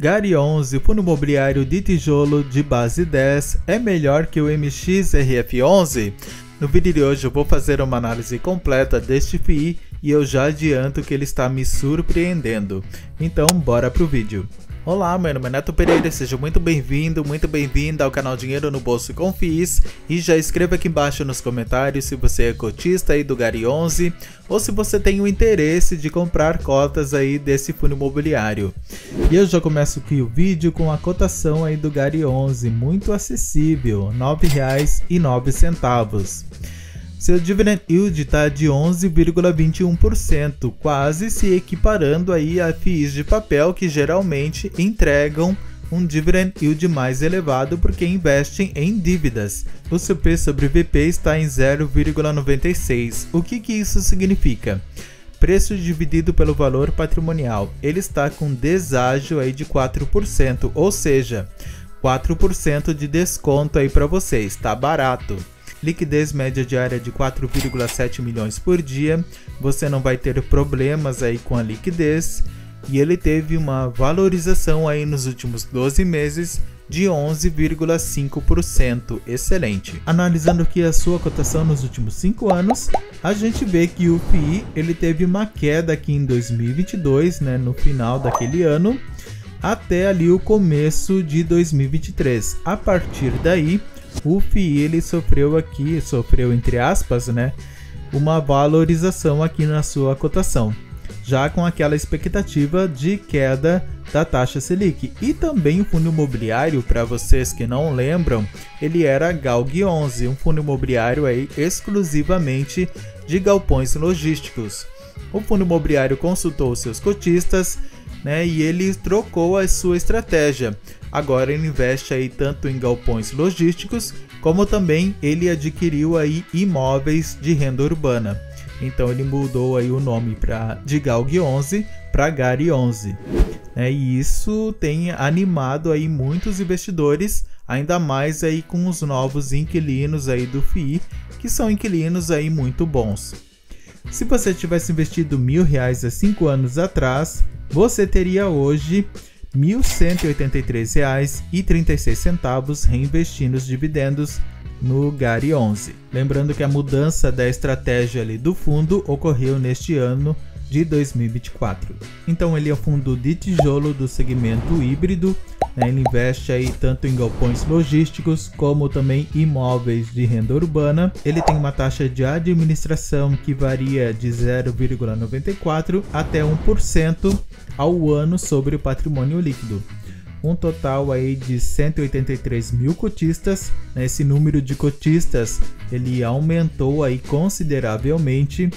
Gari 11, fundo imobiliário de tijolo de base 10, é melhor que o MXRF11? No vídeo de hoje eu vou fazer uma análise completa deste FII e eu já adianto que ele está me surpreendendo. Então bora pro vídeo. Olá, meu nome é Neto Pereira, seja muito bem-vindo, muito bem-vinda ao canal Dinheiro no Bolso com FIIs e já escreva aqui embaixo nos comentários se você é cotista aí do Gari 11 ou se você tem o interesse de comprar cotas aí desse fundo imobiliário. E eu já começo aqui o vídeo com a cotação aí do Gari 11, muito acessível, R$ 9,09. Seu dividend yield está de 11,21%, quase se equiparando aí a FIIs de papel que geralmente entregam um dividend yield mais elevado porque investem em dívidas. O seu P sobre VP está em 0,96. O que isso significa? Preço dividido pelo valor patrimonial. Ele está com deságio aí de 4%, ou seja, 4% de desconto aí para você, está barato. Liquidez média diária de 4,7 milhões por dia, você não vai ter problemas aí com a liquidez, e ele teve uma valorização aí nos últimos 12 meses de 11,5%, excelente. Analisando aqui a sua cotação nos últimos 5 anos, a gente vê que o FII ele teve uma queda aqui em 2022, né, no final daquele ano, até ali o começo de 2023. A partir daí, o FII ele sofreu entre aspas, né, uma valorização aqui na sua cotação, já com aquela expectativa de queda da taxa Selic. E também o fundo imobiliário, para vocês que não lembram, ele era Galg 11, um fundo imobiliário aí exclusivamente de galpões logísticos. O fundo imobiliário consultou seus cotistas, né, e ele trocou a sua estratégia. Agora ele investe aí tanto em galpões logísticos, como também ele adquiriu aí imóveis de renda urbana. Então ele mudou aí o nome de Galg 11 para Gari 11. E isso tem animado aí muitos investidores, ainda mais aí com os novos inquilinos aí do FII, que são inquilinos aí muito bons. Se você tivesse investido R$1.000 há 5 anos atrás, você teria hoje R$ 1.183,36 reinvestindo os dividendos no Gari 11. Lembrando que a mudança da estratégia ali do fundo ocorreu neste ano de 2024. Então ele é um fundo de tijolo do segmento híbrido, né? Ele investe aí tanto em galpões logísticos como também imóveis de renda urbana. Ele tem uma taxa de administração que varia de 0,94 até 1% ao ano sobre o patrimônio líquido. Um total aí de 183 mil cotistas. Esse número de cotistas ele aumentou aí consideravelmente.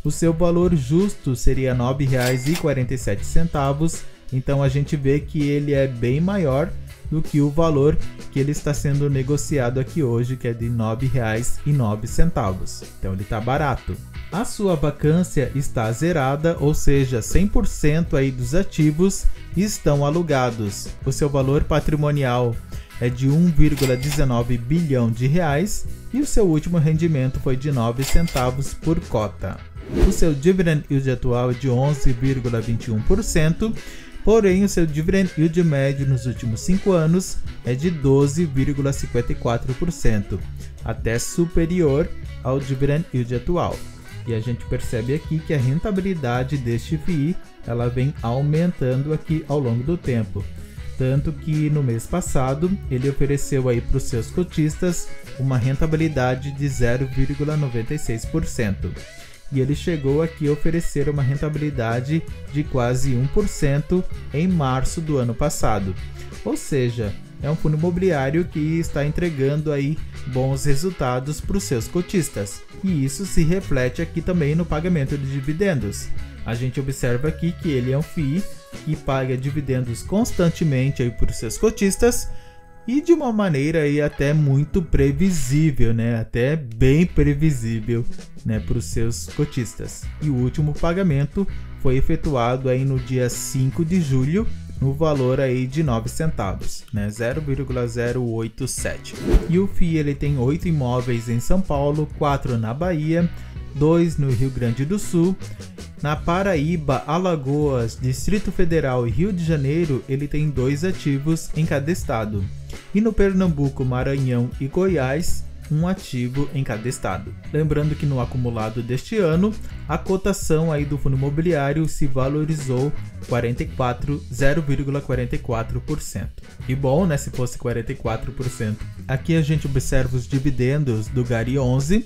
O seu valor justo seria R$ 9,47. Então a gente vê que ele é bem maior do que o valor que ele está sendo negociado aqui hoje, que é de R$ 9,09. Então ele está barato. A sua vacância está zerada, ou seja, 100% aí dos ativos estão alugados. O seu valor patrimonial é de 1,19 bilhão de reais e o seu último rendimento foi de 9 centavos por cota. O seu dividend yield atual é de 11,21%, porém o seu dividend yield médio nos últimos 5 anos é de 12,54%, até superior ao dividend yield atual. E a gente percebe aqui que a rentabilidade deste FII ela vem aumentando aqui ao longo do tempo. Tanto que no mês passado ele ofereceu aí para os seus cotistas uma rentabilidade de 0,96%. E ele chegou aqui a oferecer uma rentabilidade de quase 1% em março do ano passado. Ou seja, é um fundo imobiliário que está entregando aí bons resultados para os seus cotistas. E isso se reflete aqui também no pagamento de dividendos. A gente observa aqui que ele é um FII que paga dividendos constantemente aí para os seus cotistas e de uma maneira aí até muito previsível, né? Até bem previsível, né, para os seus cotistas. E o último pagamento foi efetuado aí no dia 5 de julho, no valor aí de 9 centavos, né, 0,087. E o FII ele tem 8 imóveis em São Paulo, 4 na Bahia, 2 no Rio Grande do Sul Na Paraíba, Alagoas, Distrito Federal e Rio de Janeiro, ele tem 2 ativos em cada estado. E no Pernambuco, Maranhão e Goiás, 1 ativo em cada estado. Lembrando que no acumulado deste ano, a cotação aí do fundo imobiliário se valorizou 0,44%. E bom, né, se fosse 44%. Aqui a gente observa os dividendos do GARI 11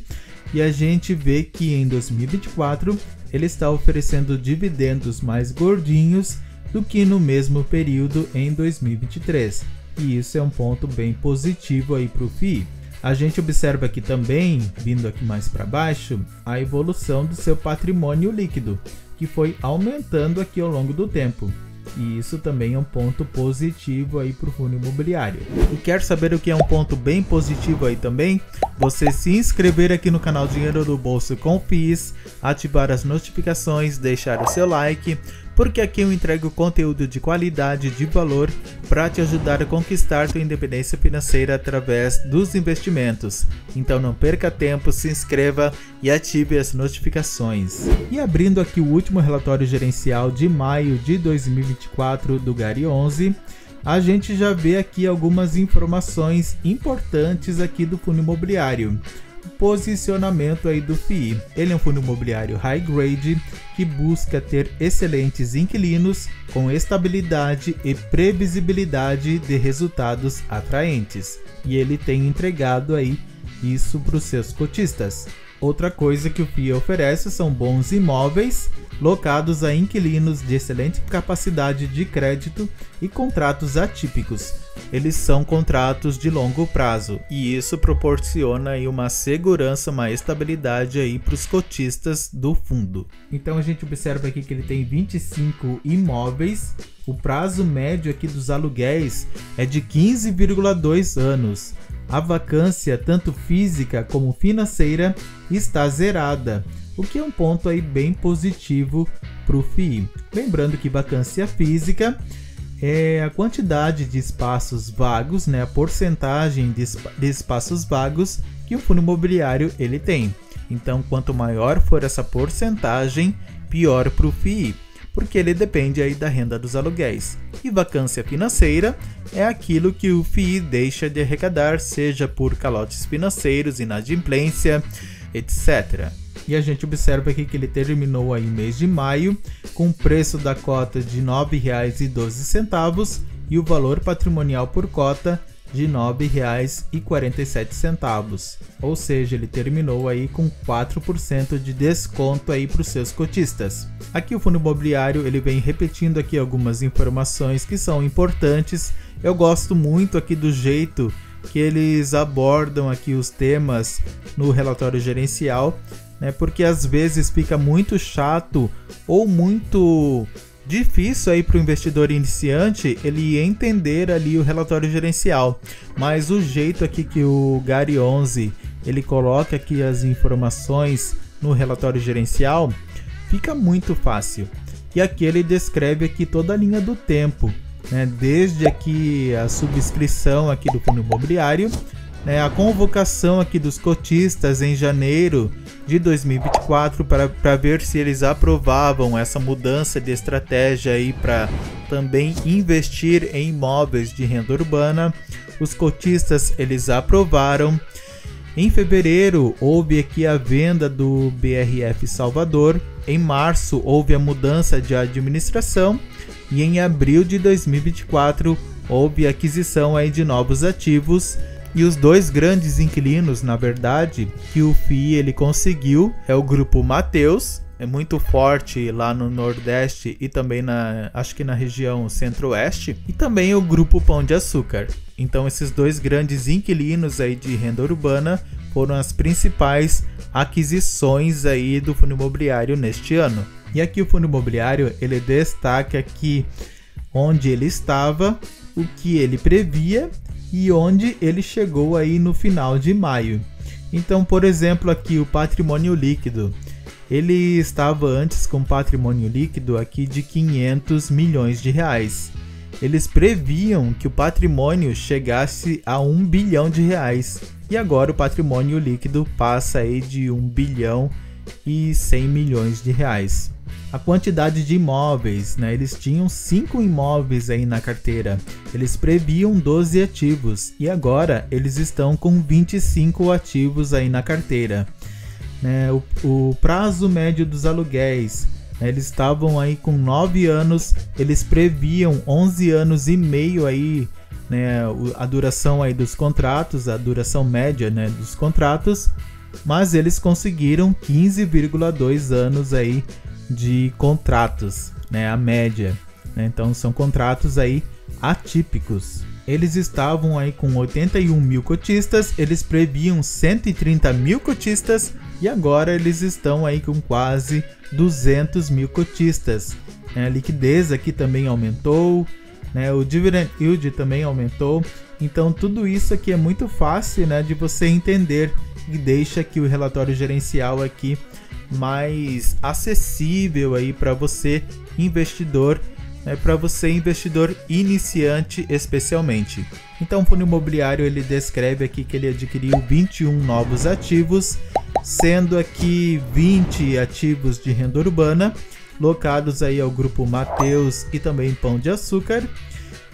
e a gente vê que em 2024 ele está oferecendo dividendos mais gordinhos do que no mesmo período em 2023. E isso é um ponto bem positivo aí para o FII. A gente observa aqui também, vindo aqui mais para baixo, a evolução do seu patrimônio líquido, que foi aumentando aqui ao longo do tempo. E isso também é um ponto positivo aí para o fundo imobiliário. E quer saber o que é um ponto bem positivo aí também? Você se inscrever aqui no canal Dinheiro do Bolso com FIIs, ativar as notificações, deixar o seu like, porque aqui eu entrego conteúdo de qualidade, de valor, para te ajudar a conquistar sua independência financeira através dos investimentos. Então não perca tempo, se inscreva e ative as notificações. E abrindo aqui o último relatório gerencial de maio de 2024 do GARI 11, a gente já vê aqui algumas informações importantes aqui do fundo imobiliário. Posicionamento aí do FII. Ele é um fundo imobiliário high grade que busca ter excelentes inquilinos com estabilidade e previsibilidade de resultados atraentes. E ele tem entregado aí isso para os seus cotistas. Outra coisa que o FII oferece são bons imóveis locados a inquilinos de excelente capacidade de crédito e contratos atípicos. Eles são contratos de longo prazo e isso proporciona aí uma segurança, uma estabilidade aí para os cotistas do fundo. Então a gente observa aqui que ele tem 25 imóveis. O prazo médio aqui dos aluguéis é de 15,2 anos. A vacância, tanto física como financeira, está zerada, o que é um ponto aí bem positivo para o FII. Lembrando que vacância física é a quantidade de espaços vagos, né, a porcentagem de espaços vagos que o fundo imobiliário ele tem. Então, quanto maior for essa porcentagem, pior para o FII, porque ele depende aí da renda dos aluguéis. E vacância financeira é aquilo que o FII deixa de arrecadar, seja por calotes financeiros, inadimplência, etc. E a gente observa aqui que ele terminou aí mês de maio com o preço da cota de R$ 9,12 e o valor patrimonial por cota de R$ 9,47. Ou seja, ele terminou aí com 4% de desconto aí para os seus cotistas. Aqui o fundo imobiliário ele vem repetindo aqui algumas informações que são importantes. Eu gosto muito aqui do jeito que eles abordam aqui os temas no relatório gerencial, né? Porque às vezes fica muito chato ou muito difícil aí para o investidor iniciante ele entender ali o relatório gerencial, mas o jeito aqui que o GARI 11 ele coloca aqui as informações no relatório gerencial fica muito fácil. E aqui ele descreve aqui toda a linha do tempo, né? Desde aqui a subscrição aqui do fundo imobiliário, né? A convocação aqui dos cotistas em janeiro de 2024 para ver se eles aprovavam essa mudança de estratégia aí para também investir em imóveis de renda urbana. Os cotistas eles aprovaram. Em fevereiro houve aqui a venda do BRF Salvador. Em março houve a mudança de administração e em abril de 2024 houve a aquisição aí de novos ativos. E os dois grandes inquilinos, na verdade, que o FII ele conseguiu é o grupo Mateus, é muito forte lá no Nordeste e também acho que na região Centro-Oeste, e também o grupo Pão de Açúcar. Então esses dois grandes inquilinos aí de renda urbana foram as principais aquisições aí do fundo imobiliário neste ano. E aqui o fundo imobiliário ele destaca aqui onde ele estava, o que ele previa e onde ele chegou aí no final de maio. Então, por exemplo, aqui o patrimônio líquido. Ele estava antes com patrimônio líquido aqui de 500 milhões de reais. Eles previam que o patrimônio chegasse a 1 bilhão de reais. E agora o patrimônio líquido passa aí de 1 bilhão e 100 milhões de reais. a quantidade de imóveis, né? Eles tinham 5 imóveis aí na carteira, eles previam 12 ativos e agora eles estão com 25 ativos aí na carteira. Né? O prazo médio dos aluguéis, né? Eles estavam aí com 9 anos, eles previam 11 anos e meio aí, né? A duração aí dos contratos, a duração média, né, dos contratos, mas eles conseguiram 15,2 anos aí de contratos, né, a média, né? Então são contratos aí atípicos. Eles estavam aí com 81 mil cotistas, eles previam 130 mil cotistas e agora eles estão aí com quase 200 mil cotistas. A liquidez aqui também aumentou, né? O dividend yield também aumentou. Então tudo isso aqui é muito fácil, né, de você entender e deixa aqui o relatório gerencial aqui mais acessível aí para você investidor, para você investidor iniciante especialmente. Então o fundo imobiliário ele descreve aqui que ele adquiriu 21 novos ativos, sendo aqui 20 ativos de renda urbana, locados aí ao grupo Mateus e também Pão de Açúcar,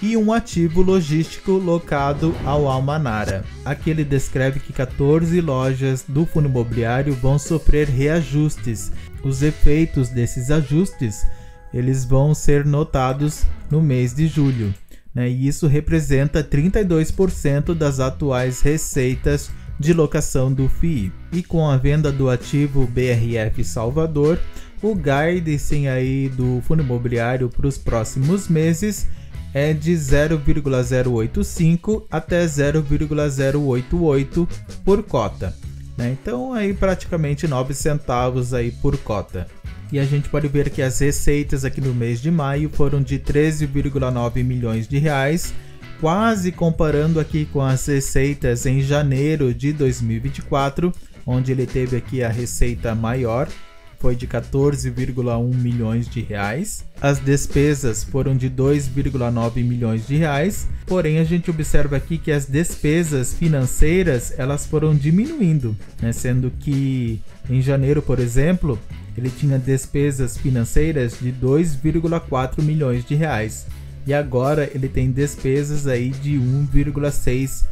e um ativo logístico locado ao Almanara. Aqui ele descreve que 14 lojas do fundo imobiliário vão sofrer reajustes. Os efeitos desses ajustes eles vão ser notados no mês de julho, né? E isso representa 32% das atuais receitas de locação do FII. E com a venda do ativo BRF Salvador, o guidance aí do fundo imobiliário para os próximos meses é de 0,085 até 0,088 por cota, né? Então aí praticamente 9 centavos aí por cota. E a gente pode ver que as receitas aqui no mês de maio foram de 13,9 milhões de reais, quase comparando aqui com as receitas em janeiro de 2024, onde ele teve aqui a receita maior, foi de 14,1 milhões de reais. As despesas foram de 2,9 milhões de reais, porém a gente observa aqui que as despesas financeiras elas foram diminuindo, né? Sendo que em janeiro, por exemplo, ele tinha despesas financeiras de 2,4 milhões de reais e agora ele tem despesas aí de 1,6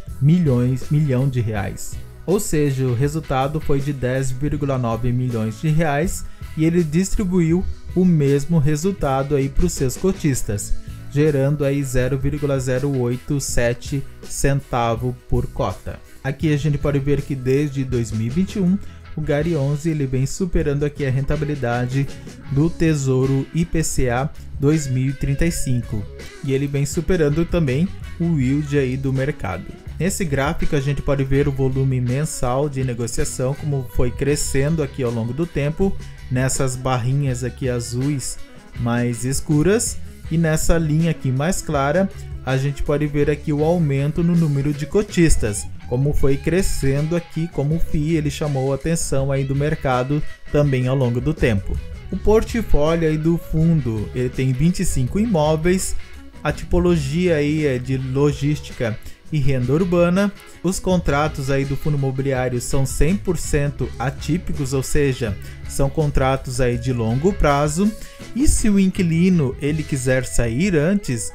milhão de reais. Ou seja, o resultado foi de 10,9 milhões de reais e ele distribuiu o mesmo resultado aí para os seus cotistas, gerando aí 0,087 centavo por cota. Aqui a gente pode ver que desde 2021 o GARI 11 ele vem superando aqui a rentabilidade do Tesouro IPCA 2035 e ele vem superando também o yield aí do mercado. Nesse gráfico a gente pode ver o volume mensal de negociação como foi crescendo aqui ao longo do tempo, nessas barrinhas aqui azuis mais escuras, e nessa linha aqui mais clara a gente pode ver aqui o aumento no número de cotistas, como foi crescendo aqui, como o FII ele chamou a atenção aí do mercado também ao longo do tempo. O portfólio aí do fundo ele tem 25 imóveis, a tipologia aí é de logística e renda urbana. Os contratos aí do fundo imobiliário são 100% atípicos, ou seja, são contratos aí de longo prazo. E se o inquilino ele quiser sair antes,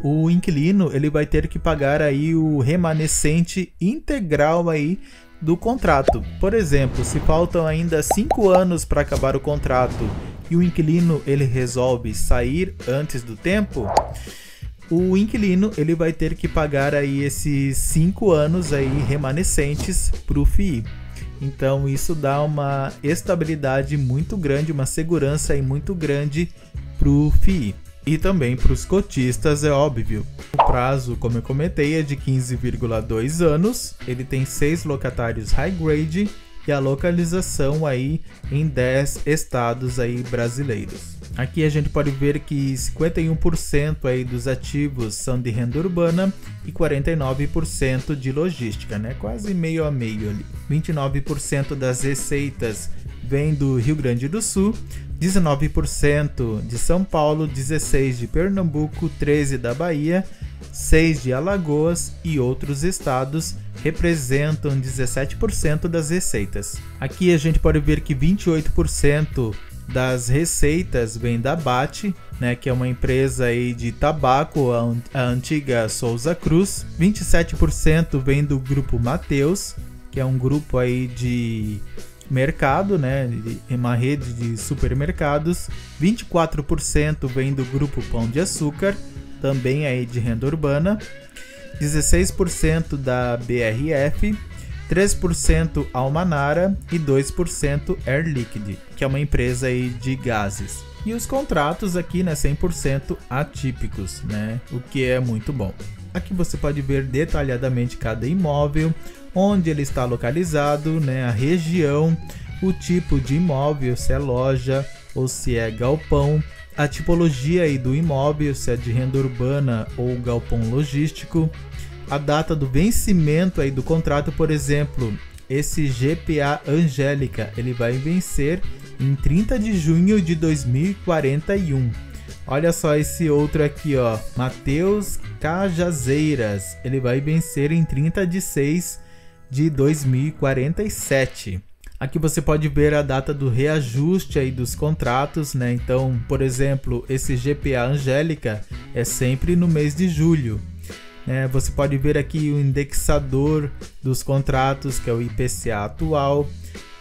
o inquilino ele vai ter que pagar aí o remanescente integral aí do contrato. Por exemplo, se faltam ainda 5 anos para acabar o contrato e o inquilino ele resolve sair antes do tempo, o inquilino ele vai ter que pagar aí esses 5 anos aí remanescentes para o FII. Então isso dá uma estabilidade muito grande, uma segurança aí muito grande para o FII. E também para os cotistas, é óbvio. O prazo, como eu comentei, é de 15,2 anos. Ele tem 6 locatários high grade e a localização aí em 10 estados aí brasileiros. Aqui a gente pode ver que 51% aí dos ativos são de renda urbana e 49% de logística, né? Quase meio a meio ali. 29% das receitas vem do Rio Grande do Sul, 19% de São Paulo, 16% de Pernambuco, 13% da Bahia, 6% de Alagoas e outros estados representam 17% das receitas. Aqui a gente pode ver que 28% das receitas vem da BAT, né, que é uma empresa aí de tabaco, a antiga Souza Cruz. 27% vem do grupo Mateus, que é um grupo aí de mercado, né, uma rede de supermercados. 24% vem do grupo Pão de Açúcar, também aí de renda urbana. 16% da BRF, 3% Almanara e 2% Air Liquide, que é uma empresa aí de gases. E os contratos aqui, né, 100% atípicos, né, o que é muito bom. Aqui você pode ver detalhadamente cada imóvel, onde ele está localizado, né, a região, o tipo de imóvel, se é loja ou se é galpão, a tipologia aí do imóvel, se é de renda urbana ou galpão logístico, a data do vencimento aí do contrato. Por exemplo, esse GPA Angélica, ele vai vencer em 30 de junho de 2041. Olha só esse outro aqui, ó, Mateus Cajazeiras, ele vai vencer em 30 de 6 de 2047. Aqui você pode ver a data do reajuste aí dos contratos, né? Então, por exemplo, esse GPA Angélica é sempre no mês de julho. Você pode ver aqui o indexador dos contratos, que é o IPCA atual,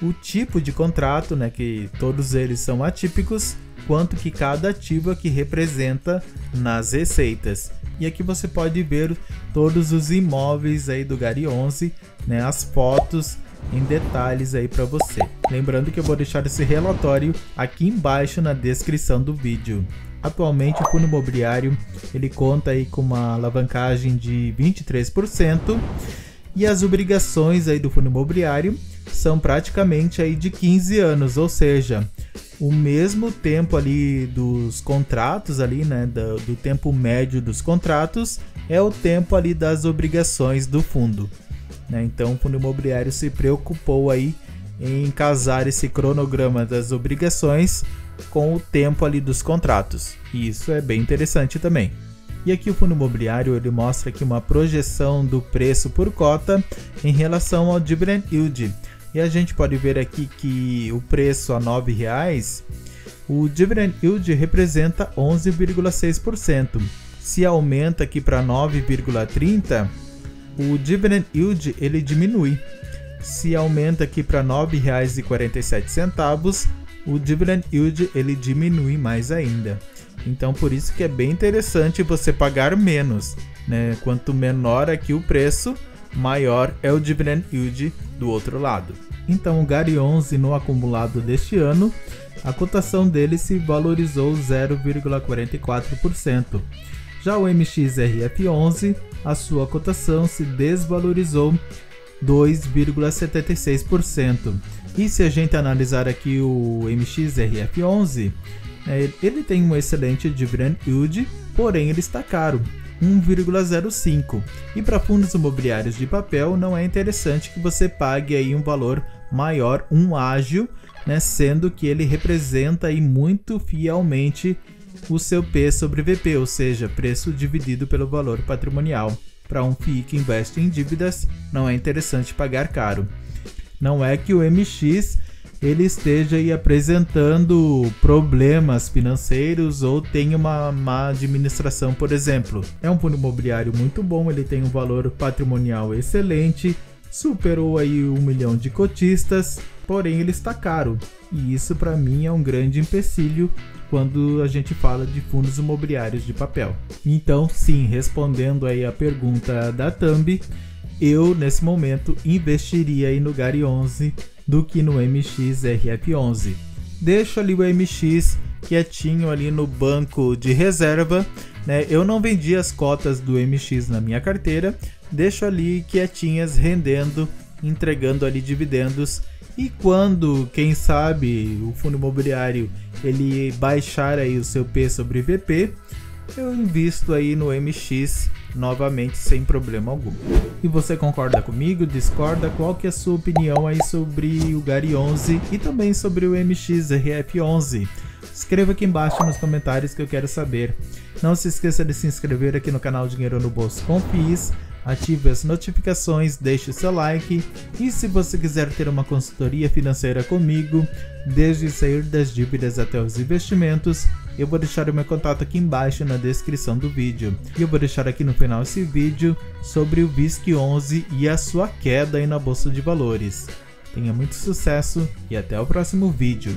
o tipo de contrato, né, que todos eles são atípicos, quanto que cada ativo aqui representa nas receitas. E aqui você pode ver todos os imóveis aí do Gari 11, né, as fotos em detalhes aí para você. Lembrando que eu vou deixar esse relatório aqui embaixo na descrição do vídeo. Atualmente o fundo imobiliário ele conta aí com uma alavancagem de 23% e as obrigações aí do fundo imobiliário são praticamente aí de 15 anos, ou seja, o mesmo tempo ali dos contratos ali, né, do tempo médio dos contratos é o tempo ali das obrigações do fundo, né? Então o fundo imobiliário se preocupou aí em casar esse cronograma das obrigações com o tempo ali dos contratos. E isso é bem interessante também. E aqui o fundo imobiliário ele mostra aqui uma projeção do preço por cota em relação ao dividend yield. E a gente pode ver aqui que o preço a R$ 9,00, o dividend yield representa 11,6%. Se aumenta aqui para 9,30, o dividend yield ele diminui. Se aumenta aqui para R$ 9,47, o dividend yield ele diminui mais ainda. Então por isso que é bem interessante você pagar menos, né? Quanto menor aqui o preço, maior é o dividend yield do outro lado. Então o Gari 11 no acumulado deste ano, a cotação dele se valorizou 0,44%. Já o MXRF11, a sua cotação se desvalorizou 2,76%. E se a gente analisar aqui o MXRF11, ele tem um excelente dividend yield, porém ele está caro, 1,05. E para fundos imobiliários de papel não é interessante que você pague aí um valor maior, um ágil, né, sendo que ele representa aí muito fielmente o seu P sobre VP, ou seja, preço dividido pelo valor patrimonial. Para um FII que investe em dívidas, não é interessante pagar caro. Não é que o MX ele esteja aí apresentando problemas financeiros ou tenha uma má administração, por exemplo. É um fundo imobiliário muito bom, ele tem um valor patrimonial excelente, superou aí 1 milhão de cotistas, porém ele está caro. E isso para mim é um grande empecilho quando a gente fala de fundos imobiliários de papel. Então, sim, respondendo aí a pergunta da Thumb, eu nesse momento investiria aí no Gari 11 do que no MXRF11. Deixo ali o MX quietinho ali no banco de reserva, né? Eu não vendi as cotas do MX na minha carteira, deixo ali quietinhas rendendo, entregando ali dividendos. E quando, quem sabe, o fundo imobiliário ele baixar aí o seu P sobre VP, eu invisto aí no MX novamente sem problema algum. E você concorda comigo? Discorda? Qual que é a sua opinião aí sobre o Gari 11 e também sobre o MXRF11? Escreva aqui embaixo nos comentários que eu quero saber. Não se esqueça de se inscrever aqui no canal Dinheiro no Bolso com FIIs, ative as notificações, deixe seu like e se você quiser ter uma consultoria financeira comigo, desde sair das dívidas até os investimentos, eu vou deixar o meu contato aqui embaixo na descrição do vídeo. E eu vou deixar aqui no final esse vídeo sobre o VISC11 e a sua queda aí na bolsa de valores. Tenha muito sucesso e até o próximo vídeo.